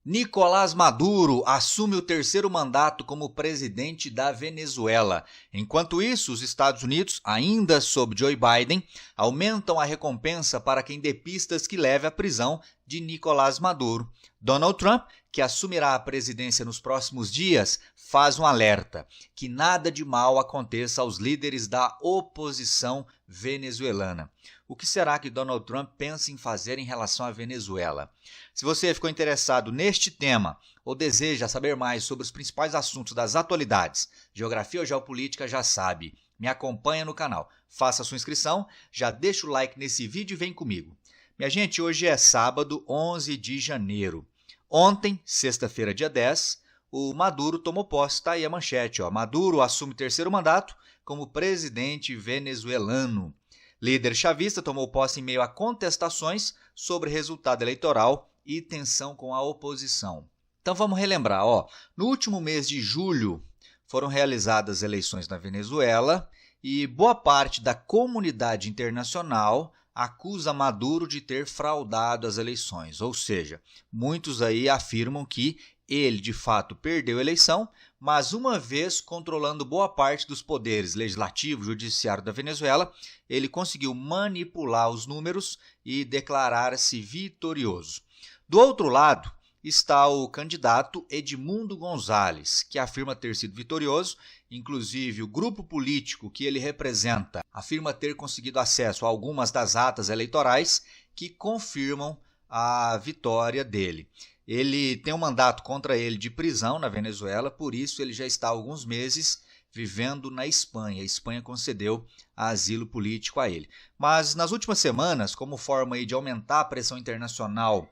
Nicolás Maduro assume o terceiro mandato como presidente da Venezuela. Enquanto isso, os Estados Unidos, ainda sob Joe Biden, aumentam a recompensa para quem dê pistas que leve à prisão de Nicolás Maduro. Donald Trump, que assumirá a presidência nos próximos dias, faz um alerta: que nada de mal aconteça aos líderes da oposição venezuelana. O que será que Donald Trump pensa em fazer em relação à Venezuela? Se você ficou interessado neste tema ou deseja saber mais sobre os principais assuntos das atualidades, geografia ou geopolítica, já sabe, me acompanha no canal. Faça sua inscrição, já deixa o like nesse vídeo e vem comigo. Minha gente, hoje é sábado, 11 de janeiro. Ontem, sexta-feira, dia 10, o Maduro tomou posse. Está aí a manchete. Maduro assume terceiro mandato como presidente venezuelano. Líder chavista tomou posse em meio a contestações sobre resultado eleitoral e tensão com a oposição. Então vamos relembrar. No último mês de julho foram realizadas eleições na Venezuela e boa parte da comunidade internacional acusa Maduro de ter fraudado as eleições, ou seja, muitos aí afirmam que ele de fato perdeu a eleição, mas uma vez controlando boa parte dos poderes legislativo e judiciário da Venezuela, ele conseguiu manipular os números e declarar-se vitorioso. Do outro lado está o candidato Edmundo González, que afirma ter sido vitorioso. Inclusive, o grupo político que ele representa afirma ter conseguido acesso a algumas das atas eleitorais que confirmam a vitória dele. Ele tem um mandato contra ele de prisão na Venezuela, por isso ele já está há alguns meses vivendo na Espanha. A Espanha concedeu asilo político a ele. Mas nas últimas semanas, como forma de aumentar a pressão internacional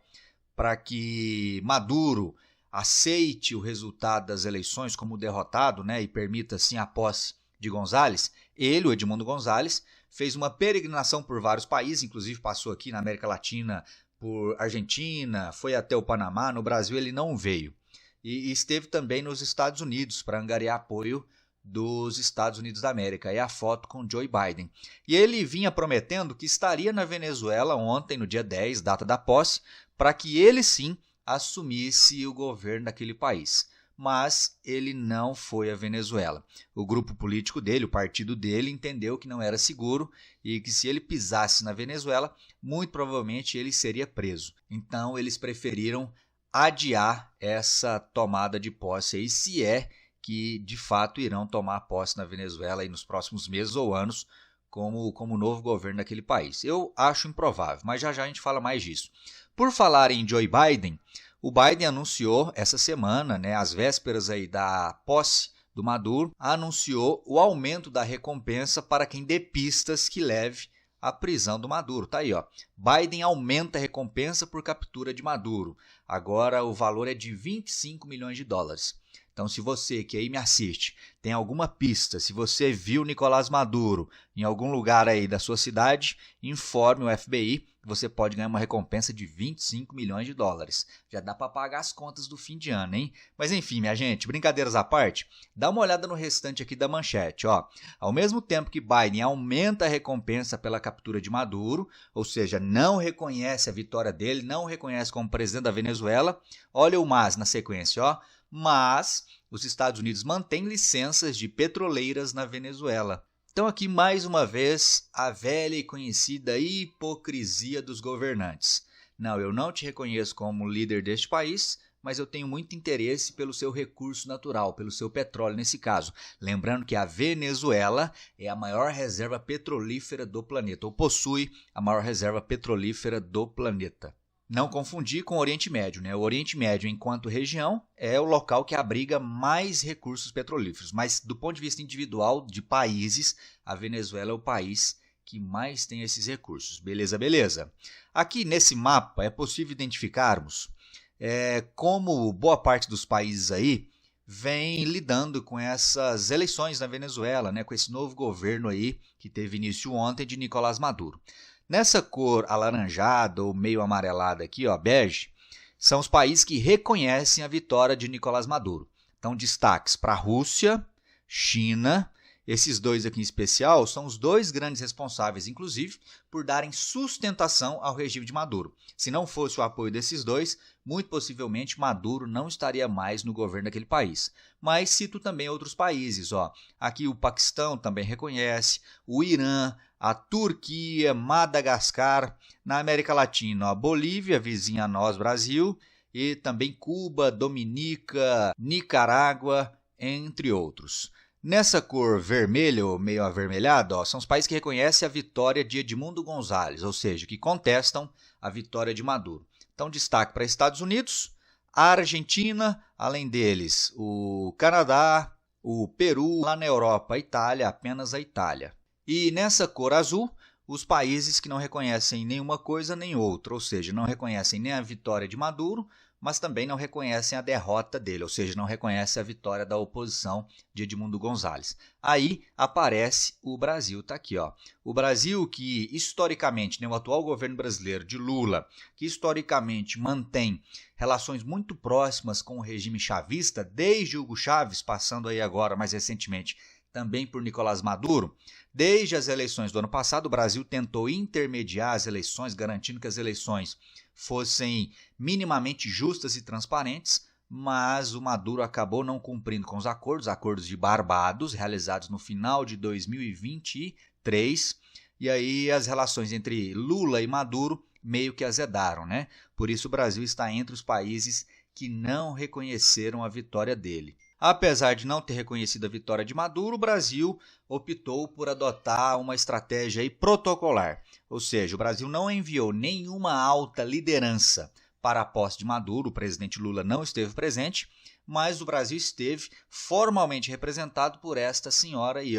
para que Maduro aceite o resultado das eleições como derrotado, e permita assim a posse de González, ele, o Edmundo González, fez uma peregrinação por vários países, inclusive passou aqui na América Latina por Argentina, foi até o Panamá. No Brasil ele não veio. E esteve também nos Estados Unidos para angariar apoio dos Estados Unidos da América. É a foto com Joe Biden. E ele vinha prometendo que estaria na Venezuela ontem, no dia 10, data da posse, para que ele sim assumisse o governo daquele país. Mas ele não foi à Venezuela. O grupo político dele, o partido dele, entendeu que não era seguro e que se ele pisasse na Venezuela, muito provavelmente ele seria preso. Então eles preferiram adiar essa tomada de posse aí, se é que de fato irão tomar posse na Venezuela aí nos próximos meses ou anos como novo governo daquele país. Eu acho improvável, mas já a gente fala mais disso. Por falar em Joe Biden, o Biden anunciou essa semana, às vésperas aí da posse do Maduro, anunciou o aumento da recompensa para quem dê pistas que leve à prisão do Maduro. Tá aí, Biden aumenta a recompensa por captura de Maduro. Agora o valor é de 25 milhões de dólares. Então, se você que aí me assiste tem alguma pista, se você viu Nicolás Maduro em algum lugar aí da sua cidade, informe o FBI. Você pode ganhar uma recompensa de 25 milhões de dólares. Já dá para pagar as contas do fim de ano, hein? Mas enfim, minha gente, brincadeiras à parte, dá uma olhada no restante aqui da manchete. Ao mesmo tempo que Biden aumenta a recompensa pela captura de Maduro, ou seja, não reconhece a vitória dele, não reconhece como presidente da Venezuela, olha o mas na sequência, mas os Estados Unidos mantêm licenças de petroleiras na Venezuela. Então aqui mais uma vez a velha e conhecida hipocrisia dos governantes. Não, eu não te reconheço como líder deste país, mas eu tenho muito interesse pelo seu recurso natural, pelo seu petróleo nesse caso. Lembrando que a Venezuela é a maior reserva petrolífera do planeta, ou possui a maior reserva petrolífera do planeta. Não confundir com o Oriente Médio, O Oriente Médio, enquanto região, é o local que abriga mais recursos petrolíferos. Mas, do ponto de vista individual de países, a Venezuela é o país que mais tem esses recursos. Beleza, beleza. Aqui nesse mapa é possível identificarmos como boa parte dos países aí vem lidando com essas eleições na Venezuela, com esse novo governo aí que teve início ontem de Nicolás Maduro. Nessa cor alaranjada ou meio amarelada aqui, bege, são os países que reconhecem a vitória de Nicolás Maduro. Então, destaques para a Rússia, China Esses dois aqui em especial são os dois grandes responsáveis, inclusive, por darem sustentação ao regime de Maduro. Se não fosse o apoio desses dois, muito possivelmente Maduro não estaria mais no governo daquele país. Mas cito também outros países. Aqui o Paquistão também reconhece, o Irã, a Turquia, Madagascar, na América Latina, a Bolívia, vizinha a nós, Brasil, e também Cuba, Dominica, Nicarágua, entre outros. Nessa cor vermelha ou meio avermelhada, são os países que reconhecem a vitória de Edmundo González, ou seja, que contestam a vitória de Maduro. Então, destaque para Estados Unidos, a Argentina, além deles, o Canadá, o Peru, lá na Europa, a Itália, apenas a Itália. E nessa cor azul, os países que não reconhecem nenhuma coisa nem outra, ou seja, não reconhecem nem a vitória de Maduro, mas também não reconhecem a derrota dele, ou seja, não reconhecem a vitória da oposição de Edmundo González. Aí aparece o Brasil, está aqui. O Brasil que historicamente, o atual governo brasileiro de Lula, que historicamente mantém relações muito próximas com o regime chavista, desde Hugo Chávez, passando aí agora mais recentemente também por Nicolás Maduro. Desde as eleições do ano passado, o Brasil tentou intermediar as eleições, garantindo que as eleições fossem minimamente justas e transparentes, mas o Maduro acabou não cumprindo com os acordos de Barbados, realizados no final de 2023, e aí as relações entre Lula e Maduro meio que azedaram, né? Por isso o Brasil está entre os países que não reconheceram a vitória dele. Apesar de não ter reconhecido a vitória de Maduro, o Brasil optou por adotar uma estratégia protocolar, ou seja, o Brasil não enviou nenhuma alta liderança para a posse de Maduro, o presidente Lula não esteve presente, mas o Brasil esteve formalmente representado por esta senhora aí,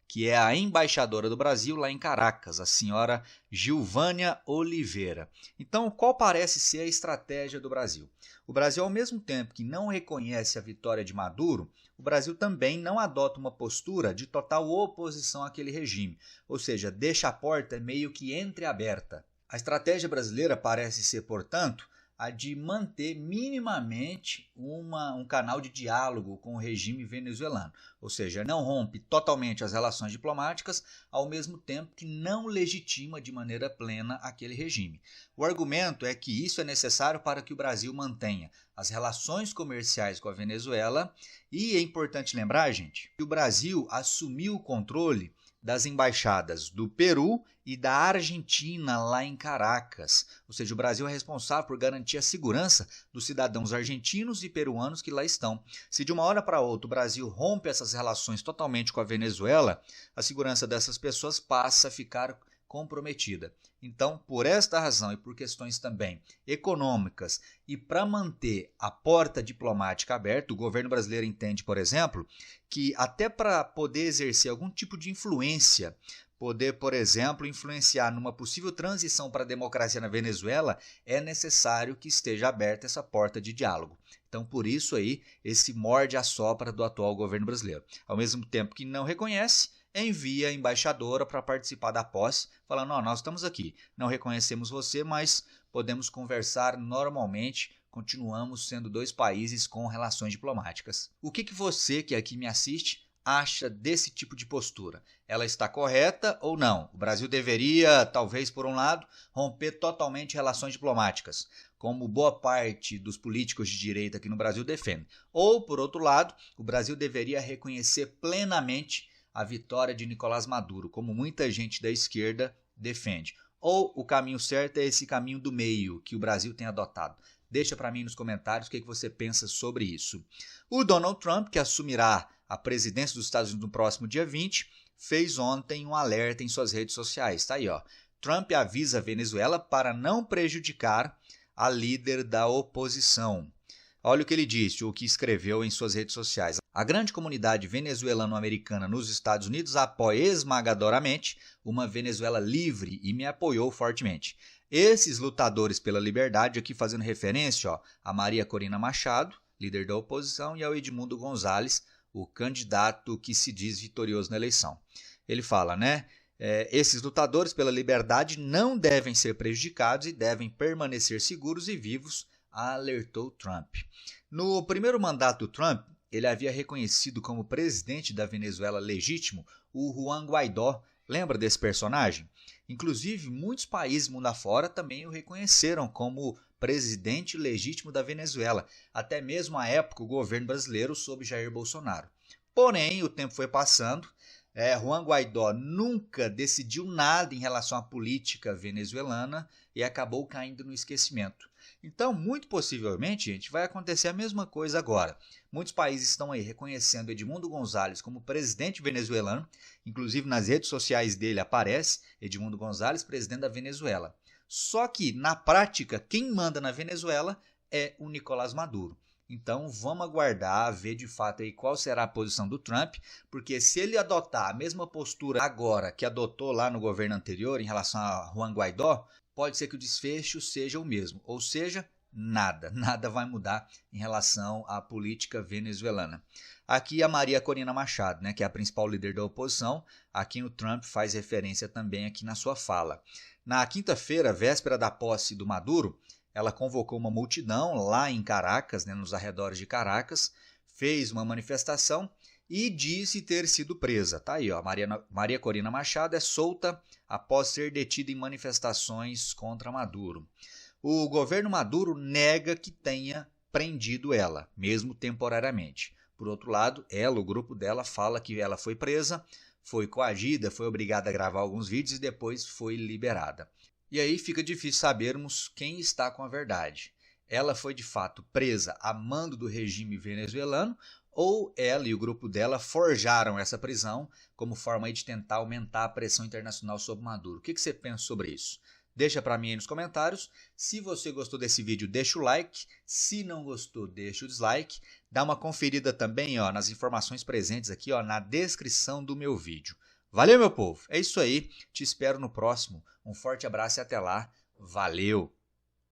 que é a embaixadora do Brasil lá em Caracas, a senhora Gilvânia Oliveira. Então, qual parece ser a estratégia do Brasil? O Brasil, ao mesmo tempo que não reconhece a vitória de Maduro, o Brasil também não adota uma postura de total oposição àquele regime, ou seja, deixa a porta meio que entreaberta. A estratégia brasileira parece ser, portanto, a de manter minimamente um canal de diálogo com o regime venezuelano, ou seja, não rompe totalmente as relações diplomáticas, ao mesmo tempo que não legitima de maneira plena aquele regime. O argumento é que isso é necessário para que o Brasil mantenha as relações comerciais com a Venezuela e é importante lembrar, gente, que o Brasil assumiu o controle das embaixadas do Peru e da Argentina lá em Caracas. Ou seja, o Brasil é responsável por garantir a segurança dos cidadãos argentinos e peruanos que lá estão. Se de uma hora para outra o Brasil rompe essas relações totalmente com a Venezuela, a segurança dessas pessoas passa a ficar comprometida. Então, por esta razão e por questões também econômicas e para manter a porta diplomática aberta, o governo brasileiro entende, por exemplo, que até para poder exercer algum tipo de influência, poder, por exemplo, influenciar numa possível transição para a democracia na Venezuela, é necessário que esteja aberta essa porta de diálogo. Então, por isso aí, esse morde-a-sopra do atual governo brasileiro. Ao mesmo tempo que não reconhece, envia a embaixadora para participar da posse, falando, nós estamos aqui, não reconhecemos você, mas podemos conversar normalmente, continuamos sendo dois países com relações diplomáticas. O que você que aqui me assiste acha desse tipo de postura? Ela está correta ou não? O Brasil deveria, talvez por um lado, romper totalmente relações diplomáticas, como boa parte dos políticos de direita aqui no Brasil defendem. Ou, por outro lado, o Brasil deveria reconhecer plenamente a vitória de Nicolás Maduro, como muita gente da esquerda defende. Ou o caminho certo é esse caminho do meio que o Brasil tem adotado? Deixa para mim nos comentários o que você pensa sobre isso. O Donald Trump, que assumirá a presidência dos Estados Unidos no próximo dia 20, fez ontem um alerta em suas redes sociais. Tá aí, Trump avisa a Venezuela para não prejudicar a líder da oposição. Olha o que ele disse, o que escreveu em suas redes sociais. A grande comunidade venezuelano-americana nos Estados Unidos apoia esmagadoramente uma Venezuela livre e me apoiou fortemente. Esses lutadores pela liberdade, aqui fazendo referência a Maria Corina Machado, líder da oposição, e ao Edmundo González, o candidato que se diz vitorioso na eleição. Ele fala, esses lutadores pela liberdade não devem ser prejudicados e devem permanecer seguros e vivos, alertou Trump. No primeiro mandato do Trump, ele havia reconhecido como presidente da Venezuela legítimo o Juan Guaidó. Lembra desse personagem? Inclusive, muitos países mundo afora também o reconheceram como presidente legítimo da Venezuela, até mesmo à época o governo brasileiro sob Jair Bolsonaro. Porém, o tempo foi passando, Juan Guaidó nunca decidiu nada em relação à política venezuelana e acabou caindo no esquecimento. Então, muito possivelmente, gente, vai acontecer a mesma coisa agora. Muitos países estão aí reconhecendo Edmundo González como presidente venezuelano, inclusive nas redes sociais dele aparece Edmundo González, presidente da Venezuela. Só que, na prática, quem manda na Venezuela é o Nicolás Maduro. Então vamos aguardar, ver de fato aí qual será a posição do Trump, porque se ele adotar a mesma postura agora que adotou lá no governo anterior em relação a Juan Guaidó, pode ser que o desfecho seja o mesmo, ou seja, nada vai mudar em relação à política venezuelana. Aqui a Maria Corina Machado, que é a principal líder da oposição, a quem o Trump faz referência também aqui na sua fala. Na quinta-feira, véspera da posse do Maduro, ela convocou uma multidão lá em Caracas, nos arredores de Caracas, fez uma manifestação e disse ter sido presa. Tá aí, ó, Maria Corina Machado é solta após ser detida em manifestações contra Maduro. O governo Maduro nega que tenha prendido ela, mesmo temporariamente. Por outro lado, o grupo dela, fala que ela foi presa, foi coagida, foi obrigada a gravar alguns vídeos e depois foi liberada. E aí fica difícil sabermos quem está com a verdade. Ela foi de fato presa a mando do regime venezuelano ou ela e o grupo dela forjaram essa prisão como forma de tentar aumentar a pressão internacional sobre Maduro? O que você pensa sobre isso? Deixa para mim aí nos comentários. Se você gostou desse vídeo, deixa o like. Se não gostou, deixa o dislike. Dá uma conferida também nas informações presentes aqui na descrição do meu vídeo. Valeu, meu povo. É isso aí. Te espero no próximo. Um forte abraço e até lá. Valeu!